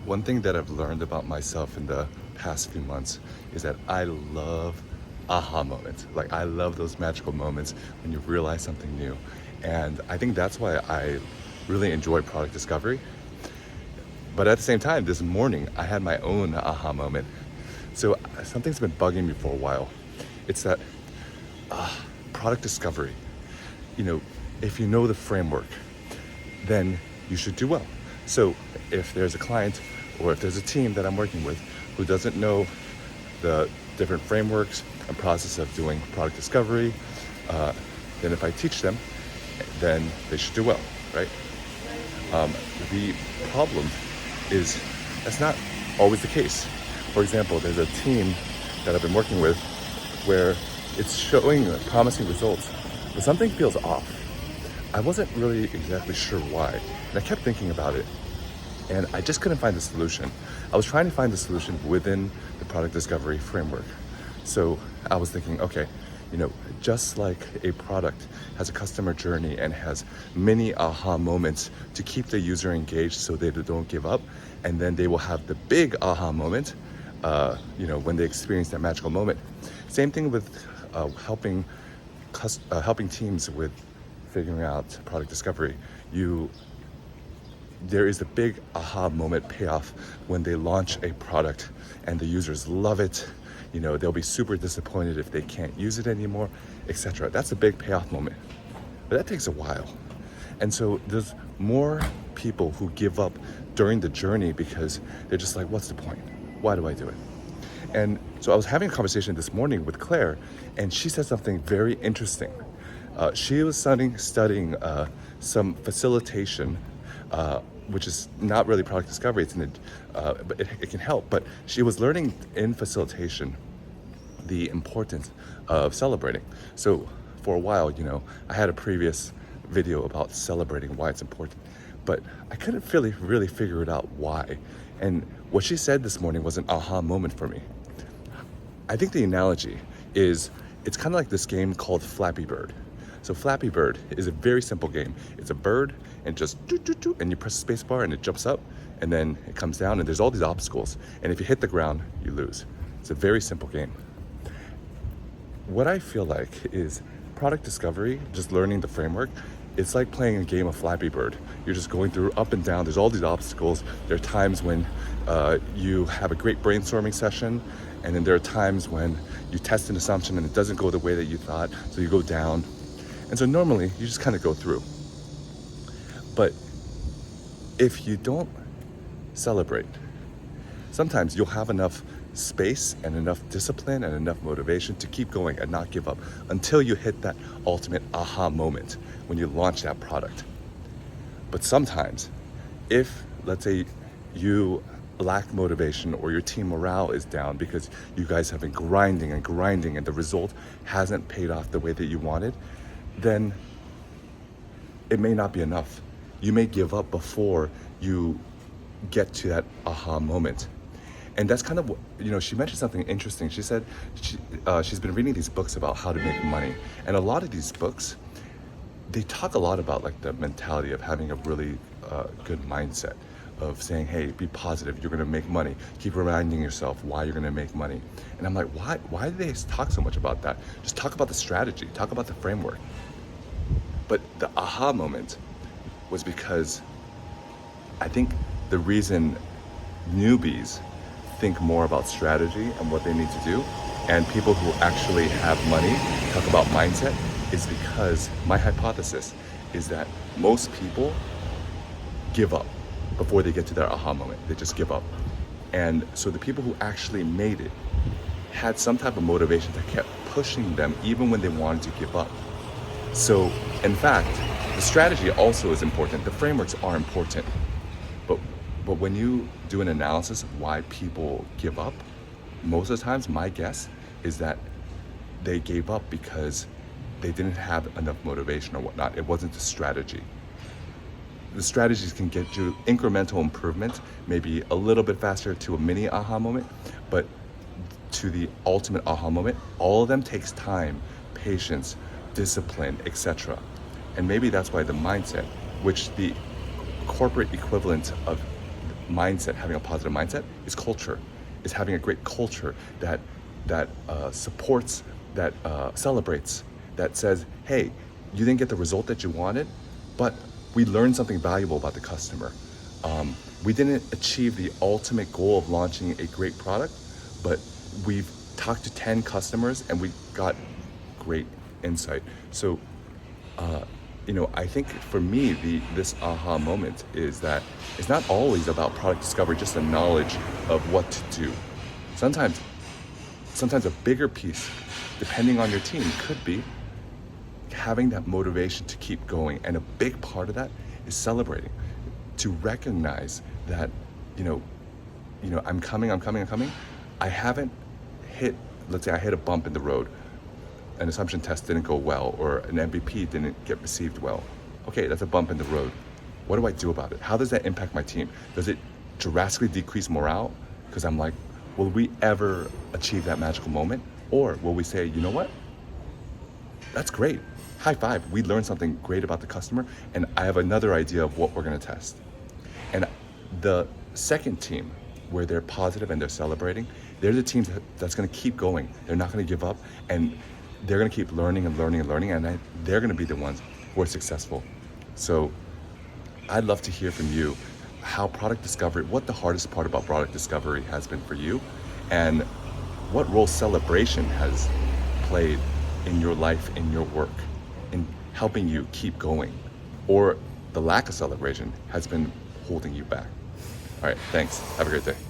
One thing that I've learned about myself in the past few months is that I love aha moments. Like, I love those magical moments when you realize something new. And I think that's why I really enjoy product discovery. But at the same time, this morning, I had my own aha moment. So something's been bugging me for a while. It's that product discovery. You know, if you know the framework, then you should do well. So if there's a client or if there's a team that I'm working with who doesn't know the different frameworks and process of doing product discovery, then if I teach them, then they should do well, right? The problem is that's not always the case. For example, there's a team that I've been working with where it's showing promising results, but something feels off. I wasn't really exactly sure why, and I kept thinking about it, and I just couldn't find the solution. I was trying to find the solution within the product discovery framework. So I was thinking, okay, just like a product has a customer journey and has many aha moments to keep the user engaged so they don't give up, and then they will have the big aha moment, when they experience that magical moment. Same thing with helping teams with figuring out product discovery. There is a big aha moment payoff when they launch a product and the users love it. They'll be super disappointed if they can't use it anymore, etc. That's a big payoff moment. But that takes a while. And so there's more people who give up during the journey because they're just like, what's the point? Why do I do it? And so I was having a conversation this morning with Claire, and she said something very interesting. She was studying some facilitation, which is not really product discovery. But it can help. But she was learning in facilitation the importance of celebrating. So for a while, I had a previous video about celebrating, why it's important, but I couldn't really figure it out why. And what she said this morning was an aha moment for me. I think the analogy is it's kind of like this game called Flappy Bird. So Flappy Bird is a very simple game. It's a bird and just doo, and you press the space bar and it jumps up and then it comes down and there's all these obstacles. And if you hit the ground, you lose. It's a very simple game. What I feel like is product discovery, just learning the framework, it's like playing a game of Flappy Bird. You're just going through up and down. There's all these obstacles. There are times when you have a great brainstorming session, and then there are times when you test an assumption and it doesn't go the way that you thought, so you go down. And so normally you just kind of go through. But if you don't celebrate, sometimes you'll have enough space and enough discipline and enough motivation to keep going and not give up until you hit that ultimate aha moment when you launch that product. But sometimes, if, let's say, you lack motivation or your team morale is down because you guys have been grinding and the result hasn't paid off the way that you wanted, then it may not be enough. You may give up before you get to that aha moment. And that's kind of what, she mentioned something interesting. She said she's been reading these books about how to make money. And a lot of these books, they talk a lot about like the mentality of having a really good mindset of saying, hey, be positive, you're gonna make money. Keep reminding yourself why you're gonna make money. And I'm like, why do they talk so much about that? Just talk about the strategy, talk about the framework. But the aha moment was because I think the reason newbies think more about strategy and what they need to do, and people who actually have money talk about mindset, is because my hypothesis is that most people give up before they get to their aha moment. They just give up. And so the people who actually made it had some type of motivation that kept pushing them even when they wanted to give up. So in fact, the strategy also is important. The frameworks are important. But when you do an analysis of why people give up, most of the times my guess is that they gave up because they didn't have enough motivation or whatnot. It wasn't the strategy. The strategies can get you incremental improvement, maybe a little bit faster to a mini aha moment, but to the ultimate aha moment, all of them takes time, patience, discipline, etc. And maybe that's why the mindset, which the corporate equivalent of mindset, having a positive mindset, is culture. Is having a great culture that supports, that celebrates, that says, hey, you didn't get the result that you wanted, but we learned something valuable about the customer. We didn't achieve the ultimate goal of launching a great product, but we've talked to 10 customers and we got great insight. So, I think for me, this aha moment is that it's not always about product discovery, just the knowledge of what to do. Sometimes a bigger piece, depending on your team, could be having that motivation to keep going. And a big part of that is celebrating, to recognize that, I'm coming. I haven't hit, let's say I hit a bump in the road, an assumption test didn't go well, or an MVP didn't get received well. Okay, that's a bump in the road. What do I do about it? How does that impact my team? Does it drastically decrease morale? Because I'm like, will we ever achieve that magical moment? Or will we say, you know what? That's great. High five. We learned something great about the customer, and I have another idea of what we're going to test. And the second team, where they're positive and they're celebrating, they're the teams that's going to keep going. They're not going to give up, and they're going to keep learning, and they're going to be the ones who are successful. So I'd love to hear from you how product discovery, what the hardest part about product discovery has been for you, and what role celebration has played in your life, in your work, in helping you keep going, or the lack of celebration has been holding you back. All right, thanks. Have a great day.